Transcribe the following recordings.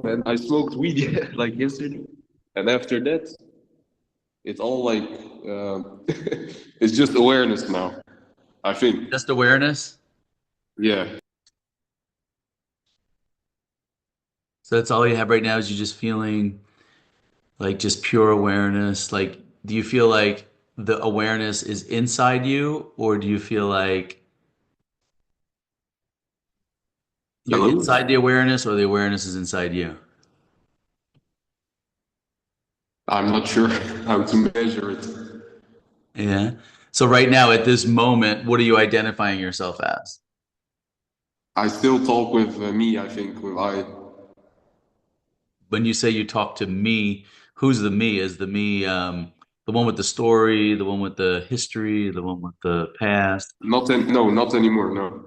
man. I smoked weed like yesterday, and after that, it's all like it's just awareness now. I think. Just awareness. Yeah. So that's all you have right now is you just feeling like just pure awareness. Like, do you feel like the awareness is inside you, or do you feel like you're Hello. inside the awareness, or the awareness is inside you? I'm not sure how to measure it. Yeah. So right now, at this moment, what are you identifying yourself as? I still talk with me. I think with I. When you say you talk to me, who's the me? Is the me the one with the story, the one with the history, the one with the past? No, not anymore. No.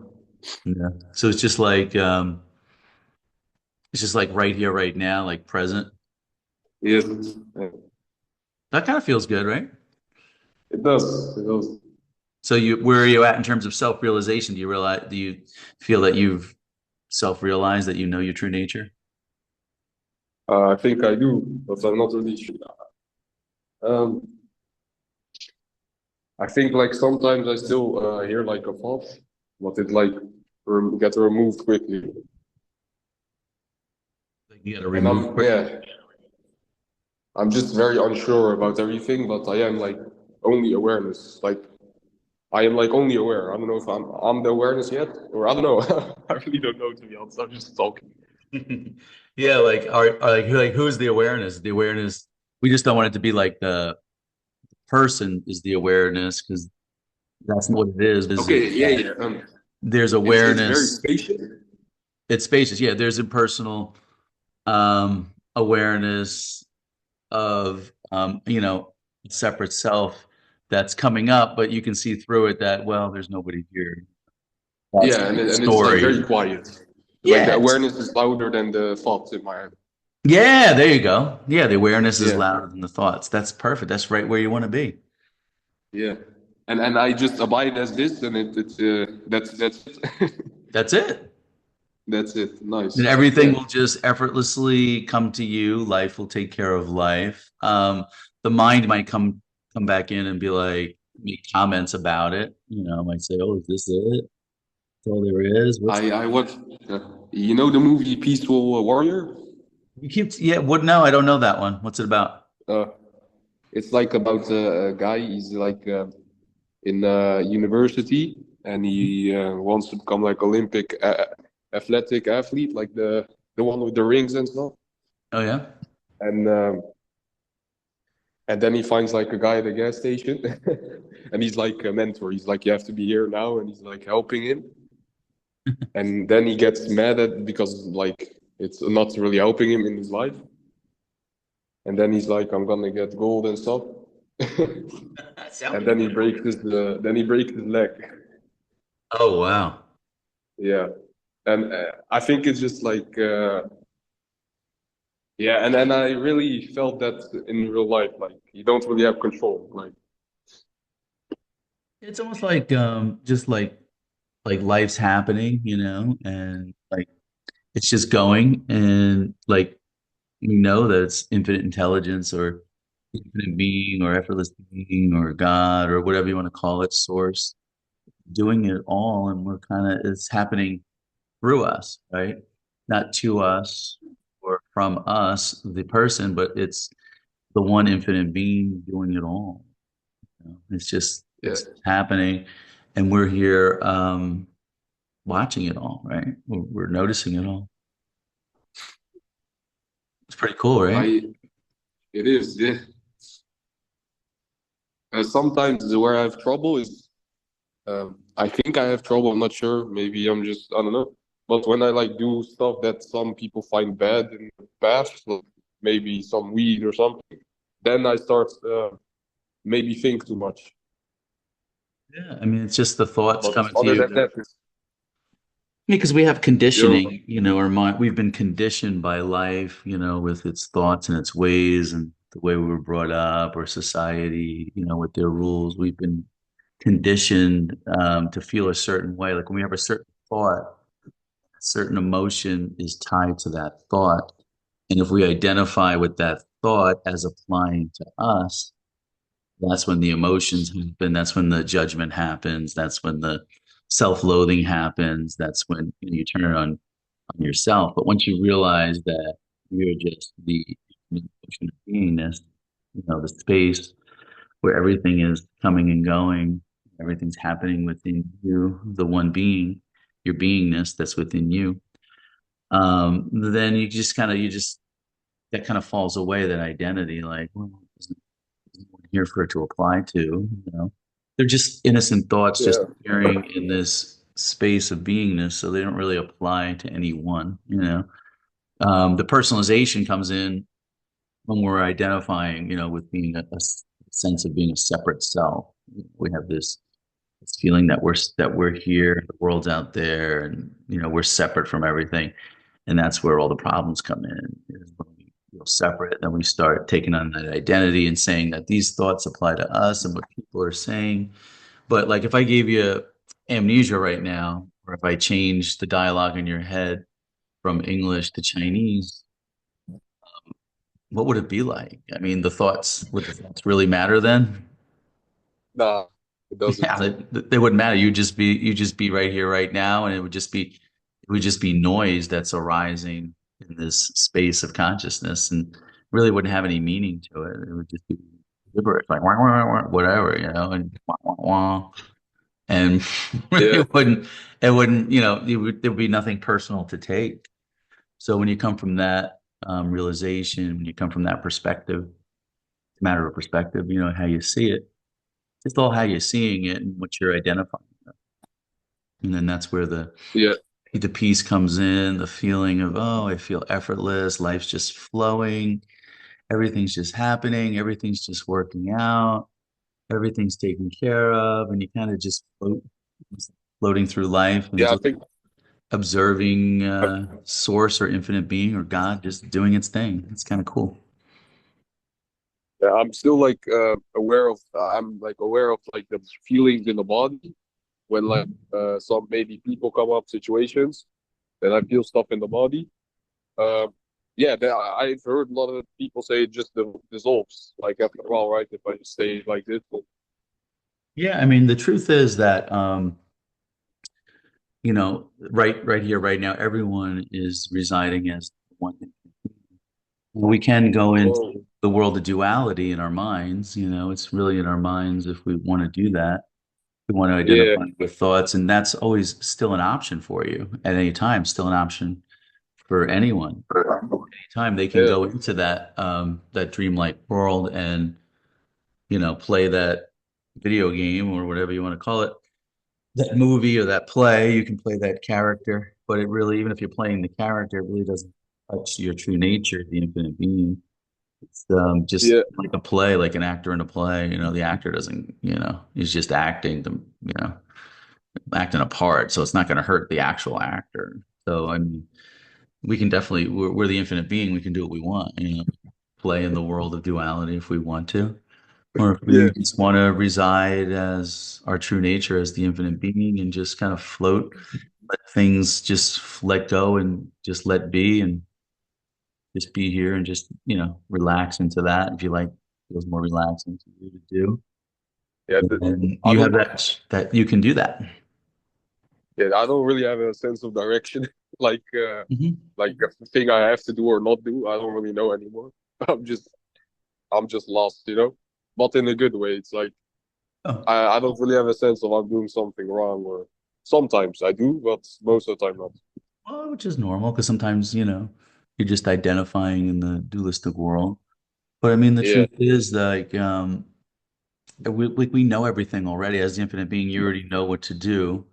Yeah. So it's just like right here, right now, like present. Yes, That kind of feels good, right? it does. It does. So where are you at in terms of self-realization? Do you feel that you've self-realized that you know your true nature? I think I do, but I'm not really sure. Um, I think like sometimes I still hear like a thought, but it like get removed quickly, Like you got to and remove quick. I'm just very unsure about everything. But I am like only awareness. Like I am like only aware. I don't know if I'm the awareness yet, or I don't know. I really don't know to be honest. I'm just talking. Yeah, like like who's the awareness? The awareness. We just don't want it to be like the person is the awareness because that's not what it is. Okay, yeah, yeah. There's It's very awareness. spacious. It's spacious. Yeah, there's impersonal awareness of separate self that's coming up, but you can see through it that well, there's nobody here. That's Yeah, the and it's like very story. quiet. Like the Yeah, awareness is louder than the thoughts in my head. yeah, there you go. Yeah, the awareness is Yeah, louder than the thoughts. That's perfect. That's right where you want to be. yeah. And I just abide as this, and it's that's it. That's it. That's it. And Nice. everything Yeah. will just effortlessly come to you. Life will take care of life. The mind might come back in and be like, make comments about it. Might say, "Oh, is this it? That's all there is." What's I watched. You know the movie Peaceful Warrior? you keep? Yeah, what? No, I don't know that one. What's it about? Uh, it's like about a guy. He's like in university, and he wants to become like Olympic athletic athlete, like the one with the rings and stuff. Oh yeah. And and then he finds like a guy at the gas station, and he's like a mentor. He's like, you have to be here now, and he's like helping him. And then he gets mad at because like it's not really helping him in his life. And then he's like, I'm gonna get gold and stuff. That And sounds then he good. breaks his leg. Oh wow. Yeah, and I think it's just like yeah, and I really felt that in real life, like you don't really have control. Like It's almost like just like life's happening, and like it's just going and like you know that it's infinite intelligence or infinite being or effortless being or God or whatever you want to call it, source, doing it all. And we're kind of, it's happening through us, right? Not to us or from us, the person, but it's the one infinite being doing it all. It's just, yeah, it's happening. And we're here watching it all, right? We're noticing it all. It's pretty cool, right? I it is. Yeah. Sometimes where I have trouble is I think I have trouble. I'm not sure. Maybe I'm just I don't know. But when I like do stuff that some people find bad in the past, like maybe some weed or something, then I start maybe think too much. Yeah. I mean, it's just the thoughts But coming to other you. than that, it's, Because we have you conditioning, our mind, we've been conditioned by life, with its thoughts and its ways and the way we were brought up or society, with their rules. We've been conditioned to feel a certain way. Like when we have a certain thought, a certain emotion is tied to that thought. And if we identify with that thought as applying to us, that's when the emotions happen. That's when the judgment happens. That's when the self-loathing happens. That's when you turn it on yourself. But once you realize that you're just the emotion of beingness, the space where everything is coming and going, everything's happening within you, the one being, your beingness that's within you. Then you just that kind of falls away, that identity, like, well, here for it to apply to, they're just innocent thoughts just Yeah. appearing in this space of beingness, so they don't really apply to anyone. The personalization comes in when we're identifying, with being a sense of being a separate self. We have this feeling that we're here, the world's out there, and we're separate from everything, and that's where all the problems come in. Is when we feel separate, then we start taking on that identity and saying that these thoughts apply to us and what people are saying. But like if I gave you amnesia right now, or if I changed the dialogue in your head from English to Chinese, what would it be like? I mean, would the thoughts really matter then? Nah, it Yeah, doesn't. they wouldn't matter. You just be right here, right now, and it would just be noise that's arising in this space of consciousness, and really wouldn't have any meaning to it. It would just be gibberish, like wah, wah, wah, whatever, and wah, wah, wah. And Yeah. really there would be nothing personal to take. So when you come from that realization, when you come from that perspective, it's a matter of perspective, how you see it. It's all how you're seeing it and what you're identifying. And then that's where Yeah. the peace comes in, the feeling of, oh, I feel effortless, life's just flowing, everything's just happening, everything's just working out, everything's taken care of, and you kind of just floating through life and Yeah. I just think observing source or infinite being or God just doing its thing. It's kind of cool. I'm still like aware of. I'm like aware of like the feelings in the body when like some maybe people come up situations, then I feel stuff in the body. Um, yeah, I've heard a lot of people say it just dissolves like after a while, right? If I stay like this, but Yeah, I mean, the truth is that right here, right now, everyone is residing as one. We can go oh into the world of duality in our minds. It's really in our minds if we want to do that. We want to yeah, identify with thoughts, and that's always still an option for you at any time, still an option for anyone. Anytime they can yeah, go into that dreamlike world and, play that video game or whatever you want to call it, that movie or that play, you can play that character, but it really, even if you're playing the character, it really doesn't touch your true nature, the infinite being. It's just yeah, like a play, like an actor in a play. The actor doesn't, he's just acting acting a part. So it's not going to hurt the actual actor. So I mean, we can definitely, we're the infinite being. We can do what we want, play in the world of duality if we want to, or if we yeah, just want to reside as our true nature as the infinite being and just kind of float, let things just let go and just let be and just be here and just, relax into that if you like, feels more relaxing to you to do. yeah. And I you have don't, that you can do that. yeah, I don't really have a sense of direction, like Mhm. like a thing I have to do or not do. I don't really know anymore. I'm just, I'm just lost, but in a good way. It's like Oh, I don't really have a sense of I'm doing something wrong, or sometimes I do, but most of the time not. well, which is normal because sometimes, you're just identifying in the dualistic world. But I mean, the Yeah. truth is like, we know everything already. As the infinite being, you already know what to do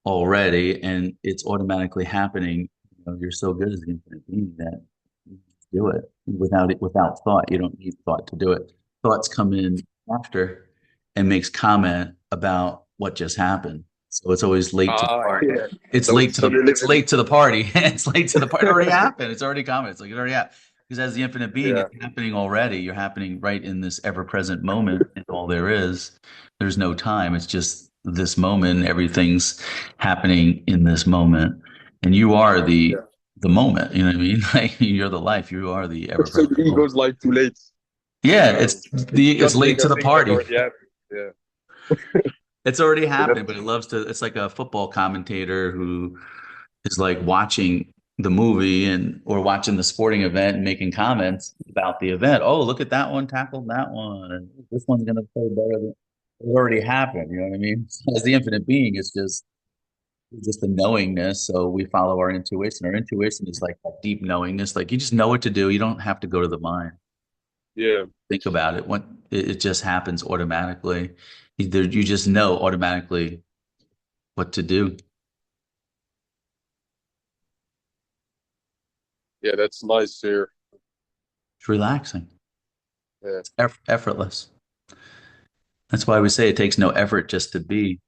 already, and it's automatically happening. You're so good as the infinite being that you just do it without thought. You don't need thought to do it. Thoughts come in after and makes comment about what just happened. So it's always late to the party. Yeah. It's So late to so the they live it's in. late to the party. It's late to the party. It already happened. It's already coming. It's like it already happened. Because as the infinite being, Yeah. it's happening already. You're happening right in this ever-present moment, and all there is. There's no time. It's just this moment. Everything's happening in this moment. And you are the Yeah. the moment. You know what I mean? Like you're the life. You are the ever So present the moment. ego's like too late. Yeah, Um, it's it's late judging to a the thing that party. already happened. Yeah. It's already happening, but That's it loves to. It's like a football commentator who is like watching the movie and or watching the sporting event and making comments about the event. Oh, look at that one tackled that one. And this one's gonna play better than it already happened. You know what I mean? As the infinite being, it's just a knowingness. So we follow our intuition. Our intuition is like that deep knowingness. Like you just know what to do. You don't have to go to the mind. yeah. Think about it. When it just happens automatically. Either you just know automatically what to do. Yeah, that's nice here. It's relaxing. Yeah. It's effortless. That's why we say it takes no effort just to be,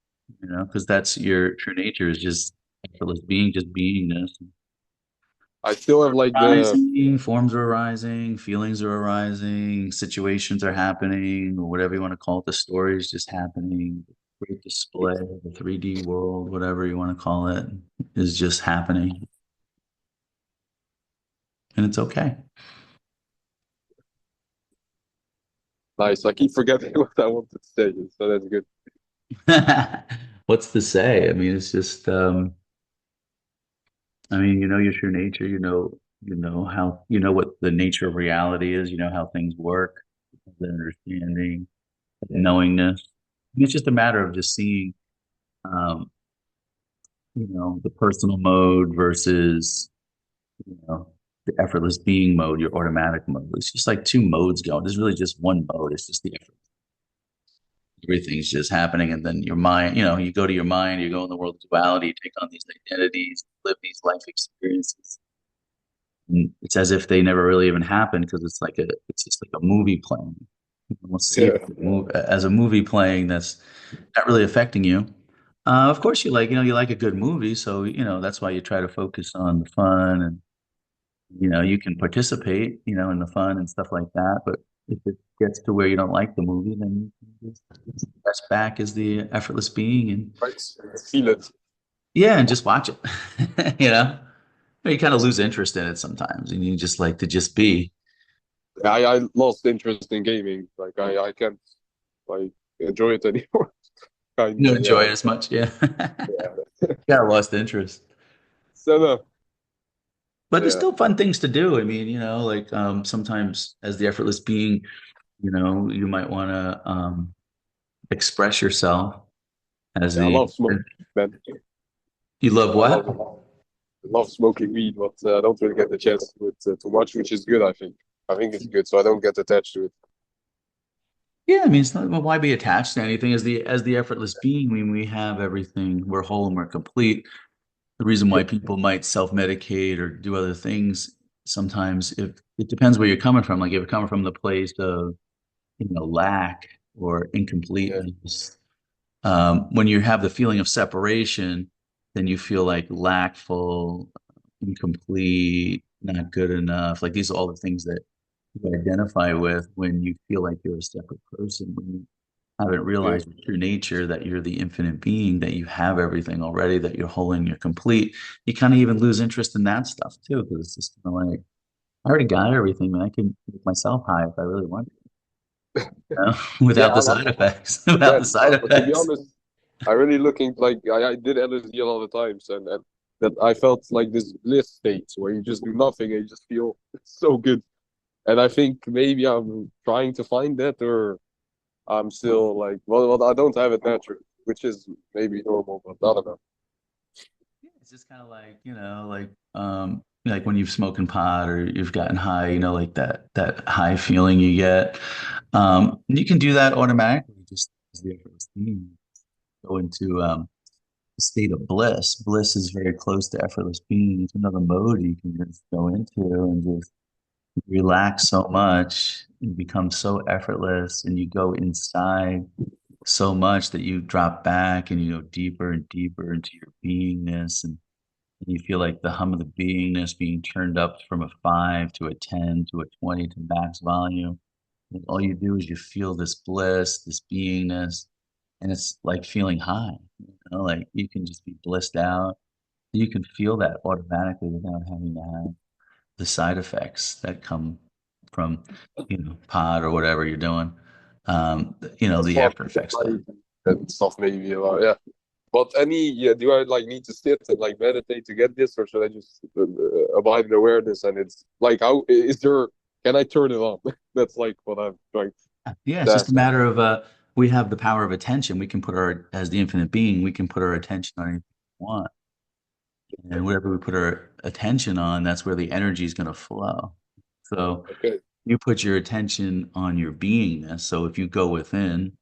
because that's your true nature is just effortless being, just beingness. I still have like the Arising, forms are arising, feelings are arising, situations are happening, or whatever you want to call it. The story is just happening. The great display, the 3D world, whatever you want to call it, is just happening. And it's okay. nice. I keep forgetting what I wanted to say, so that's good. What's to say? I mean, it's just I mean, you know your true nature, you know how you know what the nature of reality is, you know how things work, the understanding, the knowingness. And it's just a matter of just seeing um, the personal mode versus, the effortless being mode, your automatic mode. It's just like two modes going. There's really just one mode. It's just the effort. Everything's just happening, and then your mind, you go to your mind, you go in the world of duality, you take on these identities, live these life experiences. And it's as if they never really even happened because it's just like a movie playing. You almost see it Yeah. as a movie playing that's not really affecting you. Of course, you like a good movie, so that's why you try to focus on the fun and you can participate, in the fun and stuff like that. But if it gets to where you don't like the movie, then you can just press back as the effortless being and Right. Feel it. yeah, and just watch it. You know, you kind of lose interest in it sometimes, and you just like to just be. I lost interest in gaming. Like I can't like enjoy it anymore. You Kind don't of, enjoy yeah. it as much, yeah. Yeah. Kind of lost interest. So no, But there's yeah. still fun things to do. I mean, like sometimes as the effortless being, you might want to express yourself as Yeah, I the love smoking, man. you love I what? love smoking weed, but I don't really get the chance to do it too much, which is good, I think. I think it's good, so I don't get attached to it. Yeah, I mean, it's not, well, why be attached to anything as the effortless being? I mean, we have everything. We're whole and we're complete. The reason why people might self-medicate or do other things sometimes, if it depends where you're coming from. Like if you're coming from the place of lack or Yeah, incompleteness. When you have the feeling of separation, then you feel like lackful, incomplete, not good enough. Like these are all the things that you identify with when you feel like you're a separate person, when you haven't yeah, realized your true nature, that you're the infinite being, that you have everything already, that you're whole and you're complete. You kind of even lose interest in that stuff too, because it's just kind of like, I already got everything, man. I can make myself high if I really want yeah. without the side effects, without the Man. side But to be effects. honest, I really looking like I did LSD a lot of times, and that I felt like this bliss state where you just do nothing and you just feel so good. And I think maybe I'm trying to find that, or I'm still like, well, I don't have it naturally, which is maybe normal, but I don't know. Yeah, it's just kind of like, like when you've smoking pot or you've gotten high, like that high feeling you get. You can do that automatically, just as the effortless being. Go into a state of bliss. Bliss is very close to effortless being. It's another mode you can just go into and just relax so much and become so effortless, and you go inside so much that you drop back and you go deeper and deeper into your beingness, and you feel like the hum of the beingness being turned up from a 5 to a 10 to a 20 to max volume. And all you do is you feel this bliss, this beingness, and it's like feeling high. Like you can just be blissed out. You can feel that automatically without having to have the side effects that come from, pot or whatever you're doing. That's The what after effects of that. and stuff maybe about, yeah. But yeah, do I like need to sit and like meditate to get this, or should I just abide in awareness? And it's like, how is there? Can I turn it on? That's like what I'm trying Yeah, to it's just a ask. matter of we have the power of attention. We can put our, as the infinite being, we can put our attention on anything we want. And whatever we put our attention on, that's where the energy is going to flow. So Okay, you put your attention on your beingness. So if you go within,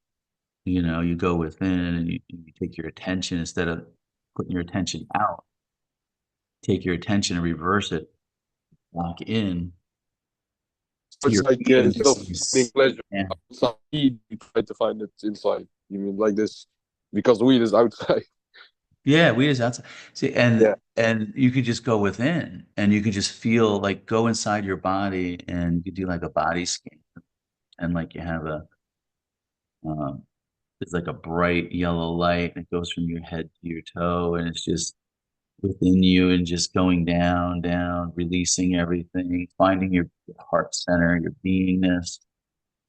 you go within and you take your attention instead of putting your attention out, take your attention and reverse it, lock in so to it's your like instead of finding beingness. pleasure Yeah. outside, you try to find it inside. You mean like this because weed is outside? Yeah, we just outside. See, Yeah. and you could just go within and you could just feel like go inside your body and you could do like a body scan and like you have um, it's like a bright yellow light that goes from your head to your toe and it's just within you and just going down, down, releasing everything, finding your heart center, your beingness,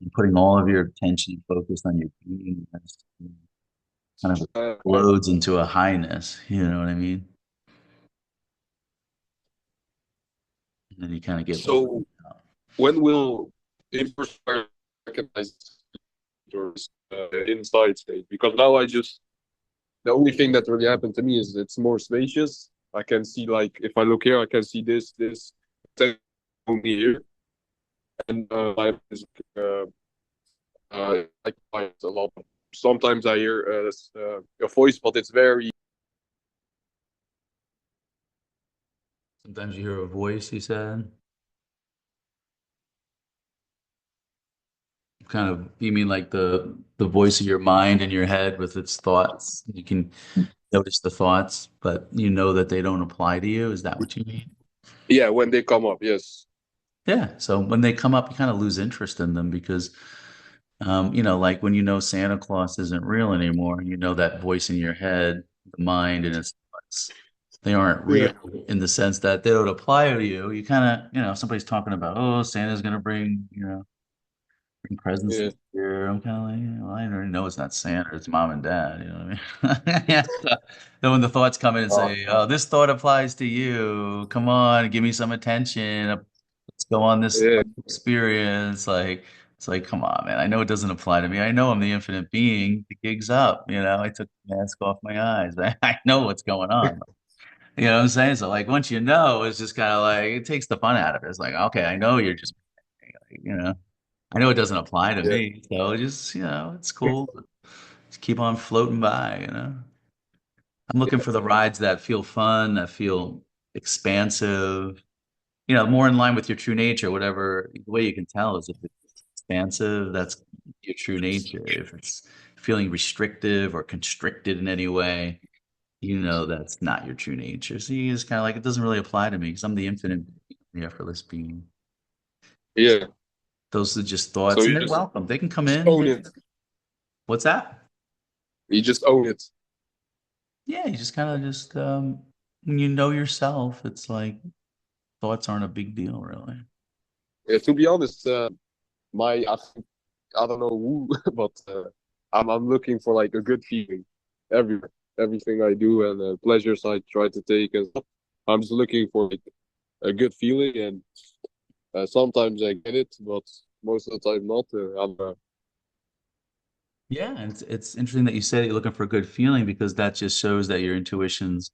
and putting all of your attention and focus on your beingness. Kind of Okay. explodes into a highness, you know what I mean? And then you kind of get back So when will inverse recognize your inside state? Because now I just the only thing that really happened to me is it's more spacious. I can see like if I look here, I can see this only here, and I uh, like a lot. Sometimes I hear a voice, but it's very sometimes you hear a voice, he said. Kind of, you mean like the voice of your mind in your head with its thoughts? You can notice the thoughts, but you know that they don't apply to you. Is that what you mean? yeah when they come up. Yes, Yeah. So when they come up, you kind of lose interest in them because, like when you know Santa Claus isn't real anymore, you know that voice in your head, the mind and its thoughts, they aren't real yeah, in the sense that they don't apply to you. You kind of, somebody's talking about, oh, Santa's gonna bring, bring presents yeah, this year. I'm kind of like, yeah, well, I already know it's not Santa, it's mom and dad. You know what I mean? Yeah. So then when the thoughts come in and uh, say, oh, this thought applies to you. Come on, give me some attention. Let's go on this yeah, experience. Like, it's like, come on, man. I know it doesn't apply to me. I know I'm the infinite being. The gig's up. I took the mask off my eyes. I know what's going on. You know what I'm saying? So like once you know, it's just kind of like it takes the fun out of it. It's like, okay, I know you're just I know it doesn't apply to yeah, me, so just, it's cool. Just keep on floating by. I'm looking for the rides that feel fun, that feel expansive, more in line with your true nature, whatever the way you can tell is if it's expansive, that's your true nature. If it's feeling restrictive or constricted in any way, that's not your true nature. So you just kind of like, it doesn't really apply to me because I'm the infinite, the effortless being. yeah. Those are just So thoughts, and you they're welcome. They can come just in. own it. What's that? You just own it. Yeah, you just kind of just when you know yourself, it's like thoughts aren't a big deal, really. Yeah, to be honest, my I don't know who, but I'm looking for like a good feeling everywhere, everything I do and pleasures I try to take and stuff. I'm just looking for like a good feeling, and sometimes I get it, but most of the time not. Yeah, and it's interesting that you say that you're looking for a good feeling because that just shows that your intuition's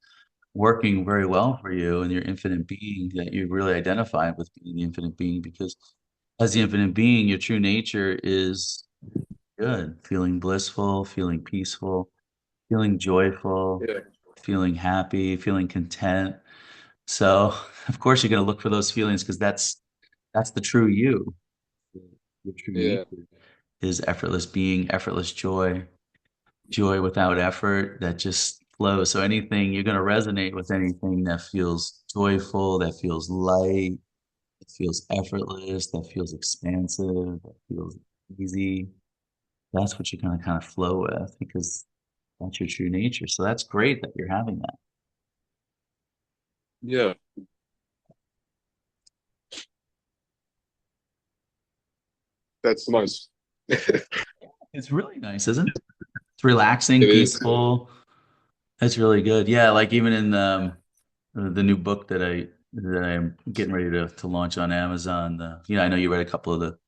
working very well for you and your infinite being that you really identify with being the infinite being because as the infinite being, your true nature is good, feeling blissful, feeling peaceful, feeling joyful, Yeah, feeling happy, feeling content. So, of course, you're going to look for those feelings because that's the true you. Your true yeah, nature is effortless being, effortless joy, joy without effort that just flows. So anything you're going to resonate with anything that feels joyful, that feels light, that feels effortless, that feels expansive, that feels easy. That's what you're going to kind of flow with because that's your true nature. So that's great that you're having that. Yeah, that's nice. It It's really nice, isn't it? It's relaxing, is. peaceful. That's really good. Yeah, like even in the new book that I'm getting ready to launch on Amazon. I know you read a couple of the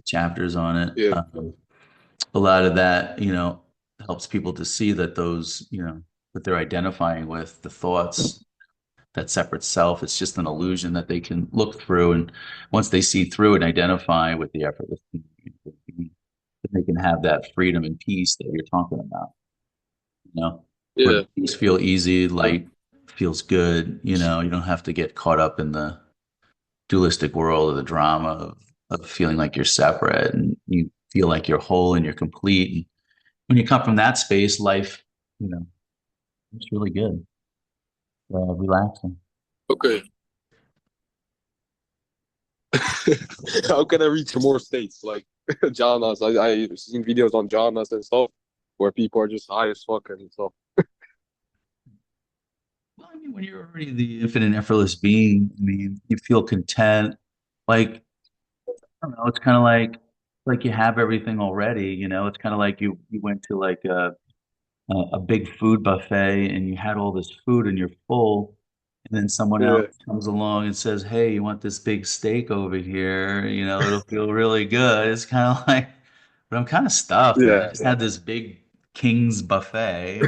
chapters on it. Yeah, A lot of that, helps people to see that those, that they're identifying with the thoughts, that separate self. It's just an illusion that they can look through, and once they see through and identify with the effortless, they can have that freedom and peace that you're talking about. Where yeah, things feel easy, light feels good. You don't have to get caught up in the dualistic world of the drama of feeling like you're separate, and you feel like you're whole and you're complete. And when you come from that space, life, you know, it's really good, relaxing. okay. How can I reach more states like Jhanas? I've seen videos on Jhanas and stuff where people are just high as fuck and stuff. Well, I mean, when you're already the infinite, effortless being, I mean, you feel content. Like, I don't know, it's kind of like you have everything already. It's kind of like you went to like a big food buffet and you had all this food and you're full, and then someone else Yeah, comes along and says, "Hey, you want this big steak over here? It'll feel really good." It's kind of like, but I'm kind of stuffed, and I yeah, just had this big King's buffet.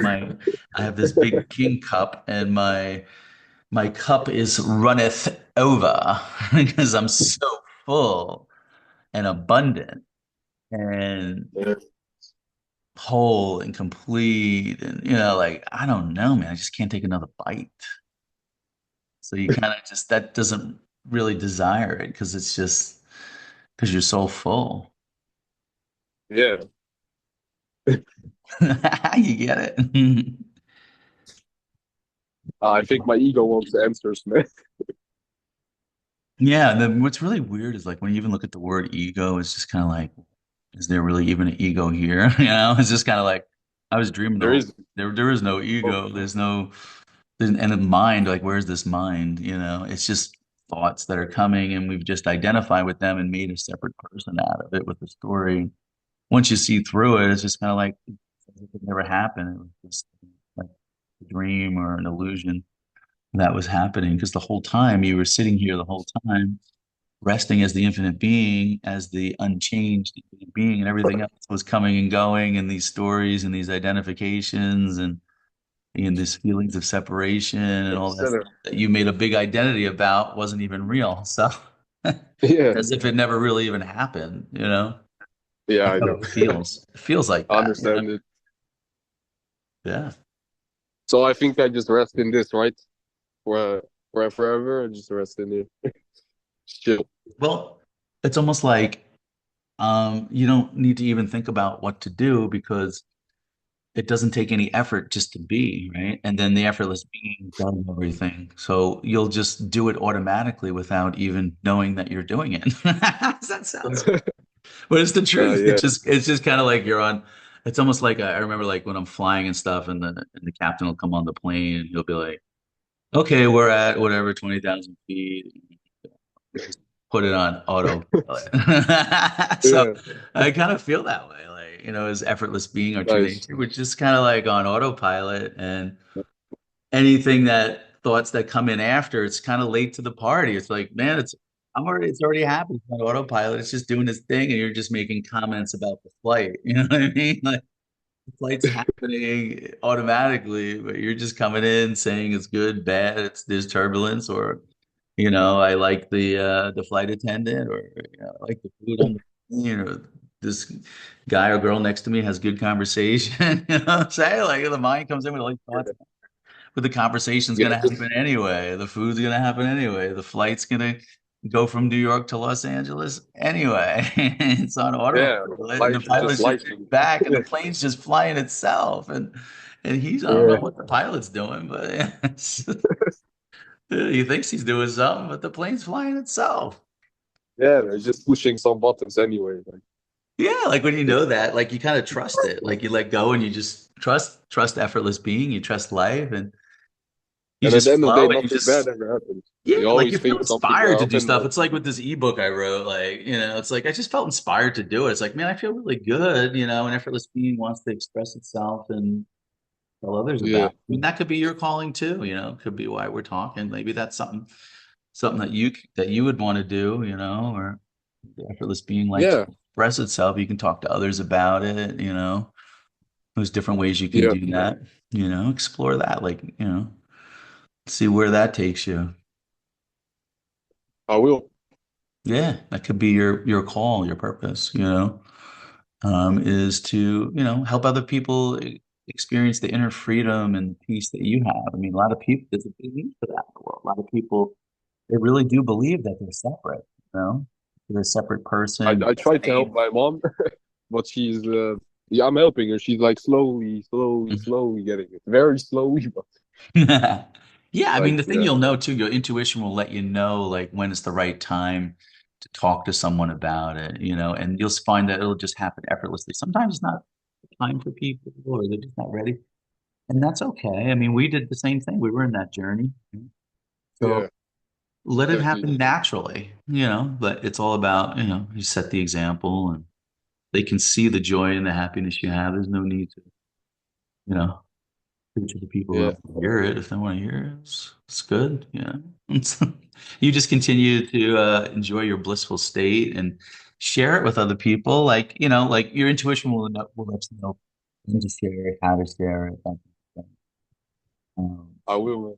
I have this big king cup, and my cup is runneth over because I'm so full and abundant and yeah, whole and complete. And, like, I don't know, man, I just can't take another bite. So you kind of just, that doesn't really desire it because it's just because you're so full. yeah. You get it? I think my ego wants the answers, man. Yeah. And then what's really weird is like when you even look at the word ego, it's just kind of like, is there really even an ego here? It's just kind of like I was dreaming the There whole is. there is no ego. And a mind, like where's this mind? It's just thoughts that are coming and we've just identified with them and made a separate person out of it with the story. Once you see through it, it's just kind of like it never happened. It was just like a dream or an illusion that was happening because the whole time you were sitting here the whole time resting as the infinite being, as the unchanged infinite being, and everything else was coming and going, and these stories and these identifications and these feelings of separation and Like all that center. stuff that you made a big identity about wasn't even real. So Yeah, as if it never really even happened. yeah, That's I how know. it feels. It feels like I that. understand it. Yeah. So I think I just rest in this, right? For forever, and just rest in it. Chill. Well, it's almost like you don't need to even think about what to do because it doesn't take any effort just to be, right? And then the effortless being does everything. So you'll just do it automatically without even knowing that you're doing it. That sounds, but it's the truth. Yeah, It's just kind of like you're on. It's almost like I remember like when I'm flying and stuff, and the captain will come on the plane and he'll be like, "Okay, we're at whatever 20,000 feet." Just put it on autopilot. So yeah. I kind of feel that way, like, as effortless being our true Nice. nature, which is kind of like on autopilot, and anything that thoughts that come in after, it's kind of late to the party. It's like, man, it's already happened. It's on autopilot. It's just doing its thing, and you're just making comments about the flight. You know what I mean? Like the flight's happening automatically, but you're just coming in saying it's good, bad, there's turbulence, or I like the flight attendant, or I like the food on the plane, or this guy or girl next to me has good conversation. You know what I'm saying? Like the mind comes in with like thoughts, but the conversation's Yeah, gonna happen just anyway. The food's gonna happen anyway. The flight's gonna go from New York to Los Angeles anyway. It's on yeah. autopilot, and the Life is just pilot's just life. sitting back, and the plane's just flying itself, and I don't know Yeah, what the pilot's doing, but he thinks he's doing something, but the plane's flying itself. yeah. They're just pushing some buttons anyway. Like, Yeah, like when you know that, like you kind of trust it. Like you let go and you just trust effortless being, you trust life, and You And at the just end of the flow day, and you nothing bad just ever happens. yeah, You like you always feel think something will inspired to do happen, stuff. but It's like with this ebook I wrote, like, it's like I just felt inspired to do it. It's like, man, I feel really good, and effortless being wants to express itself and tell others about. yeah, I mean, that could be your calling too, could be why we're talking. Maybe that's something that you would want to do, or the effortless being likes to yeah, express itself. You can talk to others about it. There's different ways you can yeah. do that, explore that, like, see where that takes you. I will. Yeah, that could be your call, your purpose, is to, help other people experience the inner freedom and peace that you have. I mean, a lot of people, there's a big need for that in the world. A lot of people, they really do believe that they're separate, they're a separate person. I tried to help Same. my mom, but she's yeah, I'm helping her. She's like slowly, slowly, slowly getting it. Very slowly, but Yeah, I mean, like the thing you'll know too, your intuition will let you know like when it's the right time to talk to someone about it, and you'll find that it'll just happen effortlessly. Sometimes it's not time for people or they're just not ready. And that's okay. I mean, we did the same thing. We were in that journey. yeah, So let it exactly. happen naturally, but it's all about, you set the example and they can see the joy and the happiness you have. There's no need to, you know, preach to the people who Yeah, don't hear it. If they want to hear it, it's good. You just continue to enjoy your blissful state and share it with other people. Like your intuition will let you know when to share it, how to share it. That kind of thing. I will.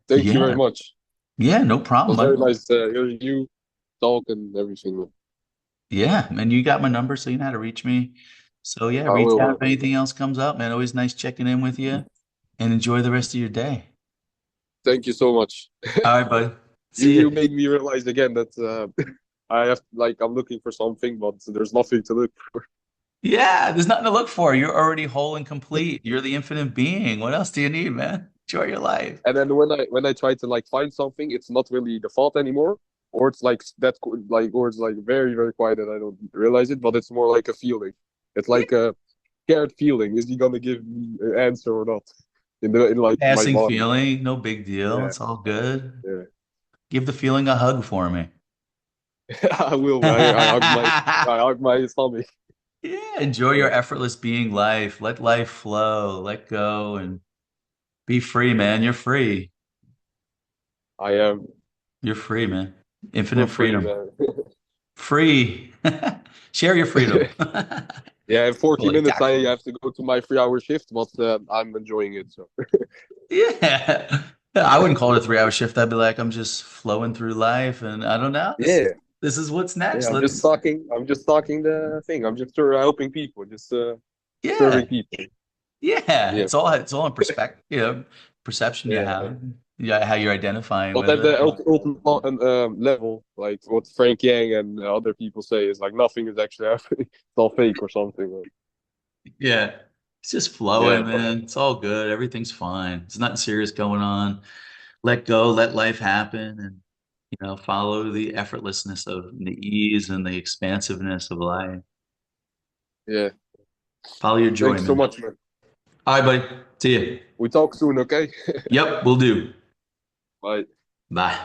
Thank you very Yeah, much. yeah, no It problem, was very bud. nice hearing you talk and everything, man. Yeah, and you got my number, so you know how to reach me. So yeah, I reach will, out man. if anything else comes up, man. Always nice checking in with you and enjoy the rest of your day. Thank you so much. All right, bud. You See you you. made me realize again that I have like I'm looking for something, but there's nothing to look for. Yeah, there's nothing to look for. You're already whole and complete. You're the infinite being. What else do you need, man? Enjoy your life. And then when I try to like find something, it's not really the fault anymore, or it's like like or it's like very very quiet and I don't realize it, but it's more like a feeling. It's Yeah. like a scared feeling. Is he gonna give me an answer or not? In like my Passing body. feeling, no big deal. Yeah, It's all good. yeah. Give the feeling a hug for me. I will. I hug my stomach. Yeah, enjoy your Yeah, effortless being life. Let life flow. Let go and be free, man. You're free. I am. You're free, man. We're Infinite free, freedom. man. Free. Share your freedom. Yeah, in 40 Fully, minutes I tactfully. have to go to my 3 hour shift, but I'm enjoying it. So Yeah. I wouldn't call it a 3 hour shift. I'd be like, I'm just flowing through life and I don't know. This yeah, this is what's yeah. next. I'm just Let's talking. I'm just talking the thing. I'm just helping people, just yeah. serving people. Yeah. Yeah, It's all in perspective, perception you yeah. have. Yeah, how you're identifying But with at it. the ultimate level, like what Frank Yang and other people say is like nothing is actually happening. It's all fake or something. Yeah. It's just Yeah, flowing, man. It's all good. Everything's fine. There's nothing serious going on. Let go, let life happen, and follow the effortlessness of and the ease and the expansiveness of life. yeah. Follow your Thank joy, you so man. much, man. All right, buddy. See you. We talk soon, okay? Yep, we'll do. Bye. Bye.